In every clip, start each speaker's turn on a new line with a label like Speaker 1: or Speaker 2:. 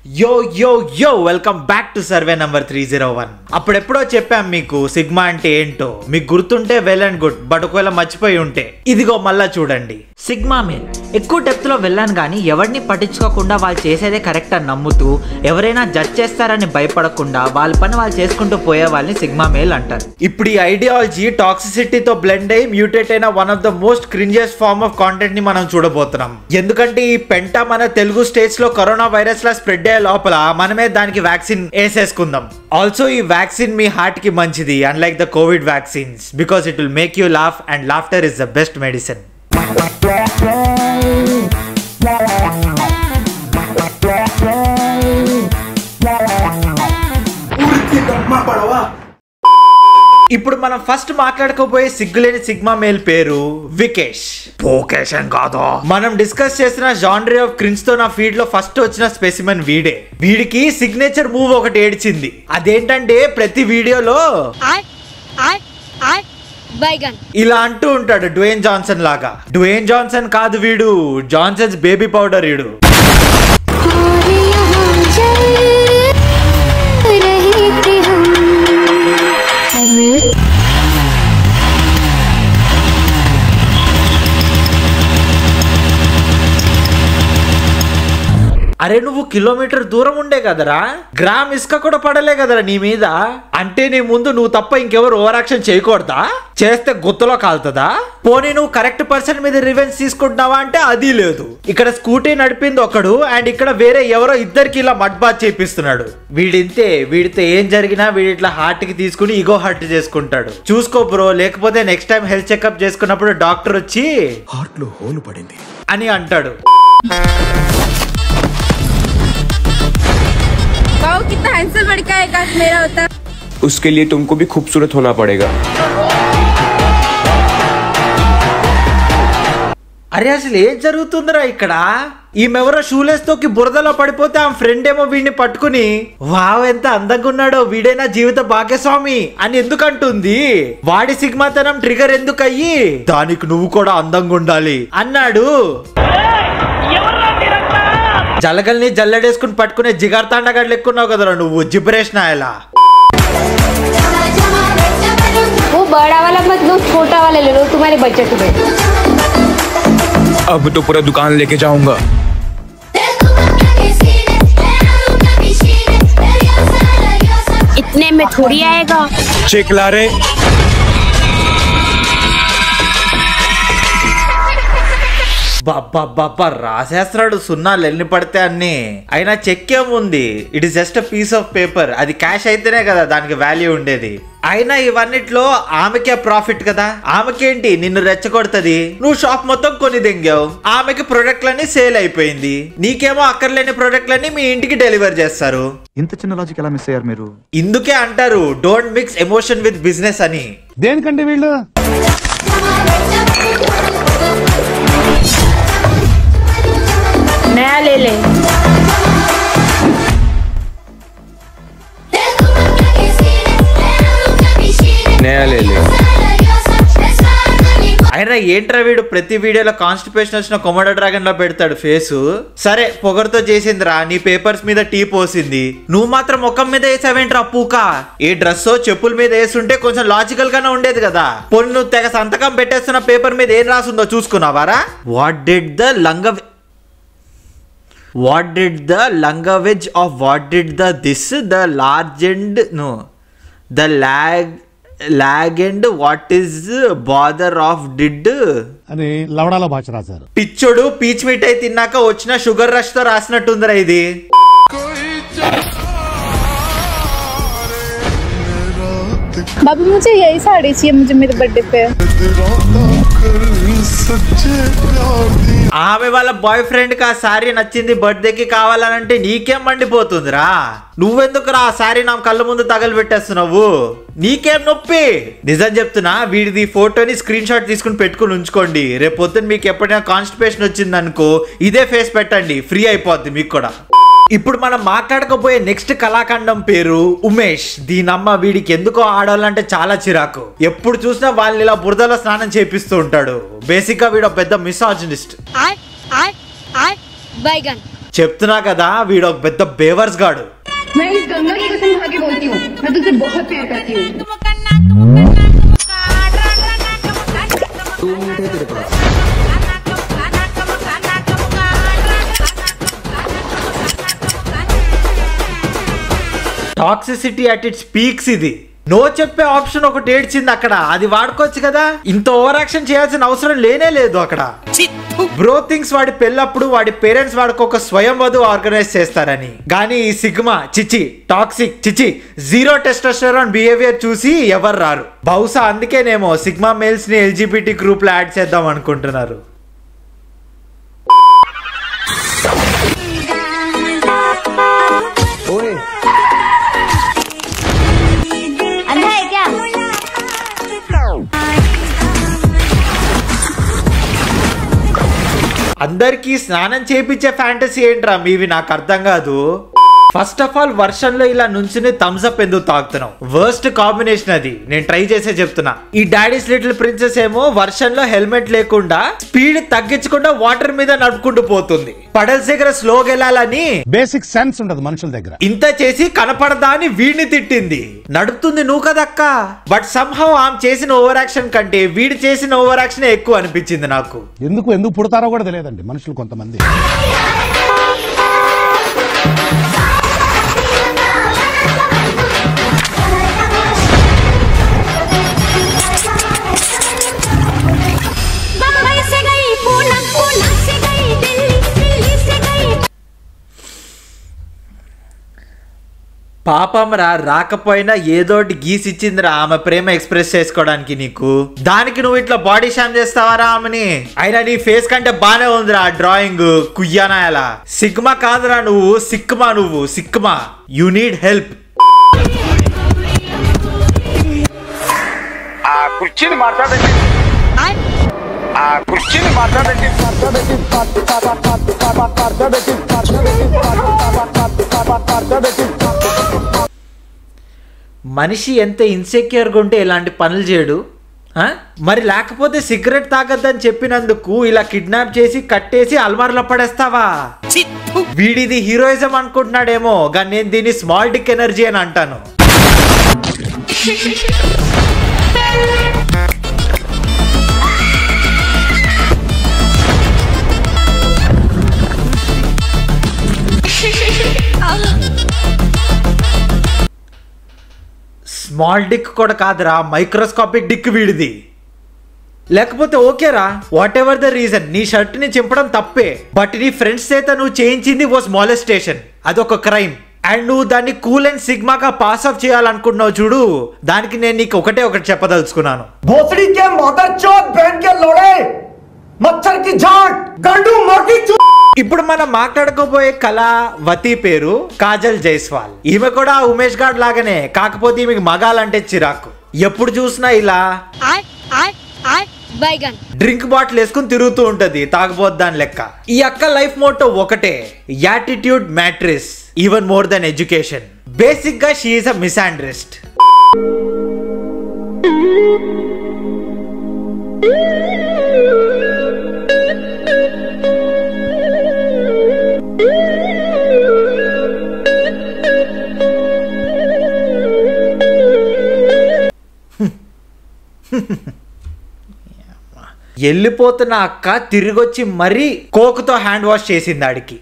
Speaker 1: యో యో yo welcome back to survey number 301. అప్పుడెప్పుడో చెప్పాం మీకు సిగ్మా అంటే ఏంటో. మీకు గుర్తుంటే వెల్ అండ్ గుడ్, బట్ ఒకవేళ మర్చిపోయి ఉంటే ఇదిగో మళ్ళా చూడండి.
Speaker 2: సిగ్మా మేల్ ఎక్కువ డెప్త్ లో వెళ్ళాను కానీ ఎవరిని పట్టించుకోకుండా వాళ్ళు చేసేదే కరెక్ట్ అని నమ్ముతూ ఎవరైనా జడ్జ్ చేస్తారని భయపడకుండా వాళ్ళ పని వాళ్ళు చేసుకుంటూ పోయే వాళ్ళని సిగ్మా మేల్ అంటారు.
Speaker 1: ఇప్పుడు ఈ ఐడియాలజీ టాక్సిసిటీతో బ్లెండ్ అయ్యి మ్యూటేట్ అయిన one of the most cringeous form of content ని మనం చూడబోతున్నాం. ఎందుకంటే ఈ పెంట మన తెలుగు స్టేట్స్ లో కరోనా వైరస్ లా స్ప్రెడ్ అయ్యే లోపల మనమే దానికి వ్యాక్సిన్ వేసేసుకుందాం. ఆల్సో ఈ వ్యాక్సిన్ మీ హార్ట్ కి మంచిది, unlike the Covid vaccines, because it will make you laugh and laughter is the best medicine. ఇప్పుడు మనం ఫస్ట్ మాట్లాడుకోబోయే సిగ్గులేని సిగ్మా మేల్ పేరు వికేష్. పోకేషన్ కాదు, మనం డిస్కస్ చేసిన జానరీ ఆఫ్ క్రిన్స్ తో నా ఫీడ్ లో ఫస్ట్ వచ్చిన స్పెసిమెన్ వీడే. వీడికి సిగ్నేచర్ మూవ్ ఒకటి ఏడ్చింది. అదేంటంటే ప్రతి వీడియోలో ఇలా అంటూ ఉంటాడు డ్వేన్ జాన్సన్ లాగా. డ్వేన్ జాన్సన్ కాదు వీడు, జాన్సన్స్ బేబీ పౌడర్ వీడు. అరే నువ్వు కిలోమీటర్ దూరం ఉండే కదరా, గ్రామ్ ఇసుక కూడా పడలే కదరా నీ మీద. అంటే నీ ముందు నువ్వు తప్ప ఇంకెవరు ఓవర్ యాక్షన్ చేయకూడదా? చేస్తే గుత్తలో కాలుతుందా? పోనీ నువ్వు కరెక్ట్ పర్సన్ మీద రివెంజ్ తీసుకుంటున్నావా అంటే అది లేదు. ఇక్కడ స్కూటీ నడిపింది ఒకడు అండ్ ఇక్కడ వేరే ఎవరో ఇద్దరికి ఇలా మడ్ బాత్ చేపిస్తున్నాడు. వీడింతే, వీడితో ఏం జరిగినా వీడి ఇట్లా హార్ట్ కి తీసుకుని ఈగో హర్ట్ చేసుకుంటాడు. చూసుకో బ్రో, లేకపోతే నెక్స్ట్ టైం హెల్త్ చెకప్ చేసుకున్నప్పుడు డాక్టర్ వచ్చి
Speaker 3: హార్ట్ లో హోల్ పడింది
Speaker 1: అని అంటాడు.
Speaker 4: कितना हैंडसम लड़का है काश मेरा होता.
Speaker 3: उसके लिए तुमको भी खूबसूरत होना पड़ेगा.
Speaker 1: అరే అసలు ఏం జరుగుతుందిరా ఇక్కడ? ఈమెవరో షూలెస్ తోకి బురదలో పడిపోతే ఆ ఫ్రెండ్ ఏమో వీడిని పట్టుకుని వావ్ ఎంత అందంగా ఉన్నాడో, వీడైనా జీవిత భాగ్యస్వామి అని ఎందుకంటుంది. వాడి సిగ్మాతనం ట్రిగర్ ఎందుకు అయ్యి దానికి నువ్వు కూడా అందంగా ఉండాలి అన్నాడు. జలగల్ని జల్లడేసుకుని పట్టుకునే జిగార్ తాండగాడు లెక్కున్నావు కదరా నువ్వు, జిబ్రేష్ నాయలా.
Speaker 4: वो बड़ा वाला मत लो, छोटा वाला ले लो, तुम्हारे बजट में.
Speaker 3: अब तो पूरा दुकान लेके जाऊंगा.
Speaker 4: इतने में थोड़ी आएगा.
Speaker 3: चेक ला रे.
Speaker 1: బాబా రాసేస్తున్నాడు సున్నాలు ఎన్ని పడితే అన్ని. అయినా చెక్ ఏముంది, it is just a piece of paper. అది క్యాష్ అయితేనే కదా దానికి వాల్యూ ఉండేది. అయినా ఇవన్నిట్లో ఆమెకే ప్రాఫిట్ కదా. ఆమెకేంటి నిన్ను రెచ్చగొడుతుంది, నువ్వు షాప్ మొత్తం కొని దెంగావు, ఆమెకి ప్రొడక్ట్లన్నీ సేల్ అయిపోయింది, నీకేమో అక్కర్లేని ప్రొడక్ట్లన్నీ మీ ఇంటికి డెలివర్ చేస్తారు.
Speaker 5: ఇంత చిన్న లాజిక్ ఎలా మిస్ అయ్యారు మీరు?
Speaker 1: ఇందుకే అంటారు don't mix emotion with business అని.
Speaker 5: దేనికంటే వీళ్ళు
Speaker 4: नया ले ले.
Speaker 3: नया ले ले.
Speaker 1: అయినా ఏంట్రా వీడు ప్రతి వీడియోలో కాన్స్టిపేషన్ వచ్చిన కొమోడో డ్రాగన్ లో పెడతాడు ఫేసు. సరే పొగరుతో చేసిందిరా, నీ పేపర్స్ మీద టీ పోసింది, నువ్వు మాత్రం ముఖం మీద వేసావేంట్రా పూక? ఏ డ్రెస్ చెప్పుల మీద వేస్తుంటే కొంచెం లాజికల్ గానే ఉండేది కదా. పోనీ నువ్వు తెగ సంతకం పెట్టేస్తున్న పేపర్ మీద ఏం రాసిందో చూసుకున్నావారా? What did the language of what did the this the large and no the lag and what is bother of did
Speaker 6: అని లవడాలో భాష రాశారు.
Speaker 1: పిచ్చోడు పీచ్ మిఠాయి తిన్నాక వచ్చిన షుగర్ రష్ తో రాసినట్టుందిరా ఇది.
Speaker 4: बाबू मुझे यही साड़ी चाहिए, मुझे मेरे बर्थडे पे.
Speaker 1: ఆమె వాళ్ళ బాయ్ ఫ్రెండ్ కి ఆ శారీ నచ్చింది, బర్త్డేకి కావాలనంటే నీకేం మండిపోతుందిరా? నువ్వెందుకురా ఆ శారీ నా కళ్ళ ముందు తగలు పెట్టేస్తున్నావు? నీకేం నొప్పి? నిజం చెప్తున్నా, వీడిది ఫోటోని స్క్రీన్ షాట్ తీసుకుని పెట్టుకుని ఉంచుకోండి. రేపు పొద్దున్న మీకు ఎప్పుడైనా కాన్స్టిపేషన్ వచ్చింది అనుకో, ఇదే ఫేస్ పెట్టండి, ఫ్రీ అయిపోద్ది మీకు కూడా. ఇప్పుడు మనం మాట్లాడకపోయే నెక్స్ట్ కళాఖండం పేరు ఉమేష్. దీనమ్మ వీడికి ఎందుకో ఆడాలంటే చాలా చిరాకు. ఎప్పుడు చూసినా వాళ్ళని ఇలా బురదలో స్నానం చేపిస్తూ ఉంటాడు. బేసిక్ గా వీడు పెద్ద మిసాజినిస్ట్. చెప్తున్నా కదా వీడు ఒక పెద్ద బేవర్స్ గాడు.
Speaker 7: मैं इस गंगा की कसम खा के बोलती हूँ, मैं तुझसे बहुत प्यार करती हूँ.
Speaker 1: టాక్సిసిటీ అట్ ఇట్స్ పీక్స్ ఇది. నో చెప్పే ఆప్షన్ ఒకటి ఏడ్చింది అక్కడ, అది వాడుకోవచ్చు కదా. ఇంత ఓవర్ యాక్షన్ చేయాల్సిన అవసరం లేనే లేదు అక్కడ. బ్రో థింగ్స్ వాడి పెళ్ళప్పుడు వాడి పేరెంట్స్ వాడికి ఒక స్వయం వధువు ఆర్గనైజ్ చేస్తారని, కానీ ఈ సిగ్మా చిచి టాక్సిక్ చిచి జీరో టెస్టోస్టెరాన్ బిహేవియర్ చూసి ఎవరు రారు. బహుశా అందుకేనేమో సిగ్మా మేల్స్ ని ఎల్జిబిటి గ్రూప్ లో యాడ్ చేద్దాం అనుకుంటున్నారు. అందరికీ స్నానం చేయించే ఫ్యాంటసీ ఏంట్రా మీవి, నాకు అర్థం కాదు. ఫస్ట్ ఆఫ్ ఆల్ వర్షంలో ఇలా నుంచుని థమ్స్ అప్ ఎందుకు తాగుతున్నాం? వర్స్ట్ కాంబినేషన్ అది. నేను ట్రై చేసే చెప్తున్నా. ఈ డాడీస్ లిటిల్ ప్రిన్సెస్ ఏమో వర్షంలో హెల్మెట్ లేకుండా స్పీడ్ తగ్గించకుండా వాటర్ మీద నడుపుకుంటూ పోతుంది. పడల్స్ దగ్గర స్లోగా వెళ్ళాలని
Speaker 6: బేసిక్ సెన్స్ ఉండదు మనుషుల దగ్గర.
Speaker 1: ఇంత చేసి కనపడదా అని వీడిని తిట్టింది. నడుపుతుంది నువ్వు కదక్క. బట్ సంహౌ ఆమె చేసిన ఓవర్ యాక్షన్ కంటే వీడి చేసిన ఓవర్ యాక్షన్ ఎక్కువ అనిపించింది నాకు.
Speaker 6: ఎందుకు పుడతారో కూడా తెలియదండి మనుషులు కొంతమంది.
Speaker 1: పాపం రాకపోయినా ఏదోటి గీసిచ్చిందిరా ఆమె ప్రేమ ఎక్స్ప్రెస్ చేసుకోవడానికి నీకు. దానికి నువ్వు ఇట్లా బాడీ షామ్ చేస్తావారా ఆమెని? అయినా నీ ఫేస్ కంటే బానే ఉందిరా డ్రాయింగ్ కుయ్యానా. ఎలా సిగ్మా కాదురా నువ్వు, సిక్మా. నువ్వు సిక్మా. You need help.
Speaker 3: కుర్చీని మాట్లాడండి.
Speaker 1: మనిషి ఎంత ఇన్సెక్యూర్గా ఉంటే ఇలాంటి పనులు చేయడు. మరి లేకపోతే సిగరెట్ తాగద్దని చెప్పినందుకు ఇలా కిడ్నాప్ చేసి కట్టేసి అల్మార్లో పడేస్తావా? వీడిది హీరోయిజం అనుకుంటున్నాడేమో, కానీ నేను దీన్ని స్మాల్ డిక్ ఎనర్జీ అని అంటాను. స్మాల్ డిక్ కూడా కాదురా, మైక్రోస్కోపిక్ డిక్ వీడిది. లేకపోతే ఓకేరా, వాట్ ఎవర్ ద రీజన్, నీ షర్ట్ ని చింపడం తప్పే. బట్ నీ ఫ్రెండ్స్ చేత నువ్వు చేయించింది వాస్ మాలెస్టేషన్. అదొక క్రైమ్. అండ్ నువ్వు దాన్ని కూల్ అండ్ సిగ్మాగా పాస్ ఆఫ్ చేయాలనుకుంటున్నావు చూడు, దానికి నేను నీకు ఒకటి చెప్పదలుచుకున్నాను. ఇప్పుడు మనం మాట్లాడుకోబోయే కళావతి పేరు కాజల్ జైస్వాల్. ఈమె కూడా ఉమేష్ గాడ్ లాగానే, కాకపోతే ఈమెకి మగాలంటే చిరాకు. ఎప్పుడు చూసినా ఇలా డ్రింక్ బాటిల్ వేసుకుని తిరుగుతూ ఉంటది, తాగబోద్దాని లెక్క. ఈ అక్క లైఫ్ మోటో ఒకటే, attitude mattress even more than education. Basic గా షీ ఈస్ అ మిసాండ్రిస్ట్. వెళ్ళిపోతున్న అక్క తిరిగొచ్చి మరీ కోకుతో హ్యాండ్ వాష్ చేసింది ఆడికి.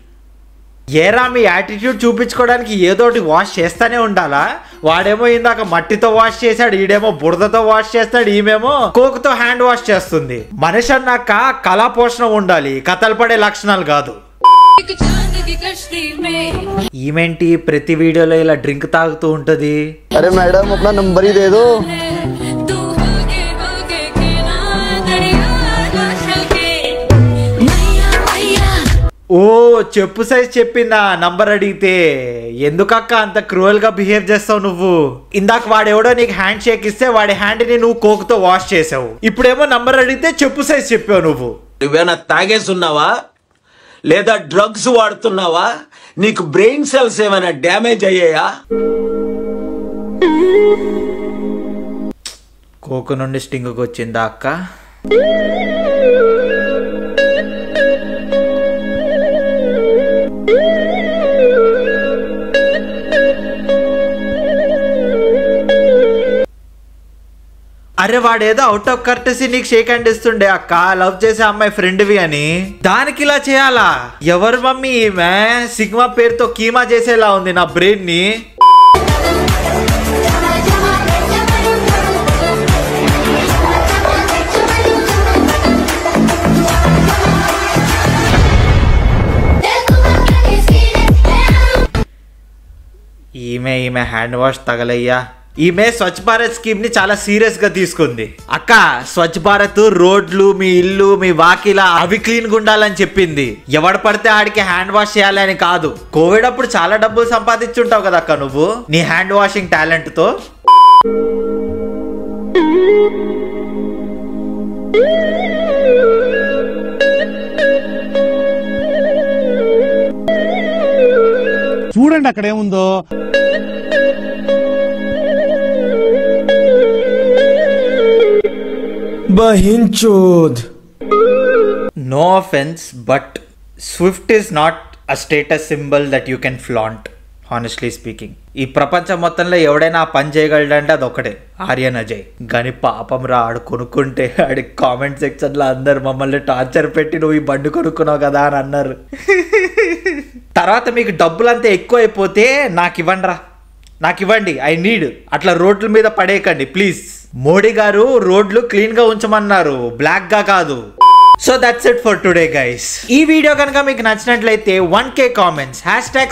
Speaker 1: ఏరా మీ యాటిట్యూడ్ చూపించుకోవడానికి ఏదోటి వాష్ చేస్తానే ఉండాలా? వాడేమో ఇందాక మట్టితో వాష్ చేశాడు, ఈడేమో బురదతో వాష్ చేస్తాడు, ఈమెమో కోకుతో హ్యాండ్ వాష్ చేస్తుంది. మనిషి అన్నాక కళా పోషణ ఉండాలి, కథలు పడే లక్షణాలు కాదు. ఈమెంటి ప్రతి వీడియోలో ఇలా డ్రింక్ తాగుతూ ఉంటది.
Speaker 8: అరే madam Apna number he they దో.
Speaker 1: ఓ చెప్పు సైజ్ చెప్పిందా నంబర్ అడిగితే? ఎందుకక్క అంత క్రూయల్ గా బిహేవ్ చేస్తావు నువ్వు? ఇందాక వాడెవడో నీకు హ్యాండ్ షేక్ ఇస్తే వాడి హ్యాండ్ ని నువ్వు కోకుతో వాష్ చేసావు, ఇప్పుడేమో నంబర్ అడిగితే చెప్పు సైజ్ చెప్పావు నువ్వు.
Speaker 9: నువ్వేనా తాగేస్తున్నావా లేదా డ్రగ్స్ వాడుతున్నావా? నీకు బ్రెయిన్ సెల్స్ ఏమైనా డ్యామేజ్ అయ్యాయా?
Speaker 1: కోకు నుండి స్టింగ్కి వచ్చిందా అక్క? అరే వాడేదో అవుట్ ఆఫ్ కర్టసీ నీకు షేక్ హ్యాండ్ ఇస్తుండే అక్క, లవ్ చేసే అమ్మాయి ఫ్రెండ్వి అని. దానికి ఇలా చేయాలా? ఎవరు మమ్మీ ఈమె? సిగ్మా పేరుతో కీమా చేసేలా ఉంది నా బ్రెయిన్ ని. ఈమె హ్యాండ్ వాష్ తగలయ్యా. ఈమె స్వచ్ఛ భారత్ స్కీమ్ ని చాలా సీరియస్ గా తీసుకుంది. అక్క స్వచ్ఛ భారత్ రోడ్లు, మీ ఇల్లు, మీ వాకిలా అవి క్లీన్ గా ఉండాలని చెప్పింది. ఎవడు పడితే ఆడికి హ్యాండ్ వాష్ చేయాలి అని కాదు. కోవిడ్ అప్పుడు చాలా డబ్బులు సంపాదించుంటావు కదా అక్క నువ్వు నీ హ్యాండ్ వాషింగ్ టాలెంట్ తో.
Speaker 6: చూడండి అక్కడ ఏముందో.
Speaker 1: No offense, but Swift is not a status symbol that you can flaunt, honestly speaking. ఈ ప్రపంచం మొత్తంలో ఎవడైనా ఆ పని చేయగలడంటే అది ఒకటే, ఆర్యన్ అజయ్. కానీ పాపం రా, ఆడు కొనుక్కుంటే ఆడి కామెంట్ సెక్షన్ లో అందరు మమ్మల్ని టార్చర్ పెట్టి నువ్వు ఈ బండి కొనుక్కున్నావు కదా అని అన్నారు. తర్వాత మీకు డబ్బులంతా ఎక్కువ అయిపోతే నాకు ఇవ్వండి, ఐ నీడ్. అట్లా రోడ్ల మీద పడేయకండి ప్లీజ్. మోడీ గారు రోడ్లు క్లీన్ గా ఉంచమన్నారు, బ్లాక్ గా కాదు. So that's it for today guys. ఈ వీడియో కనుక మీకు నచ్చినట్లయితే 1K కామెంట్స్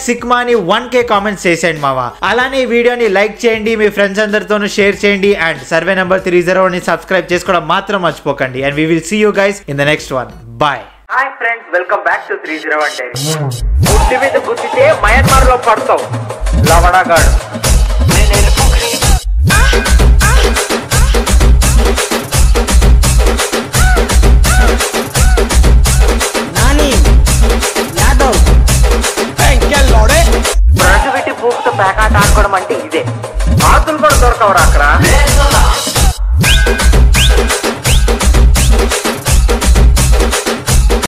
Speaker 1: #సిక్మా అని 1K కామెంట్స్ చేసేయండి మావా. అలానే ఈ వీడియోని లైక్ చేయండి, మీ ఫ్రెండ్స్ అందరితోనూ షేర్ చేయండి, అండ్ సర్వే నెంబర్ 301 సబ్స్క్రైబ్ చేసుకోవడం మాత్రం మర్చిపోకండి. And we will see you guys in the next one. Bye. Hi friends, welcome back to 301 diaries. గుడ్డి మీద గుద్దితే మయన్మార్ లో పడతావు లవడగాడు. ప్రజవిటి పూకుతో పేకాట ఆడుకోవడం అంటే ఇదే. ఆకులు కూడా దొరకవరా అక్కడ.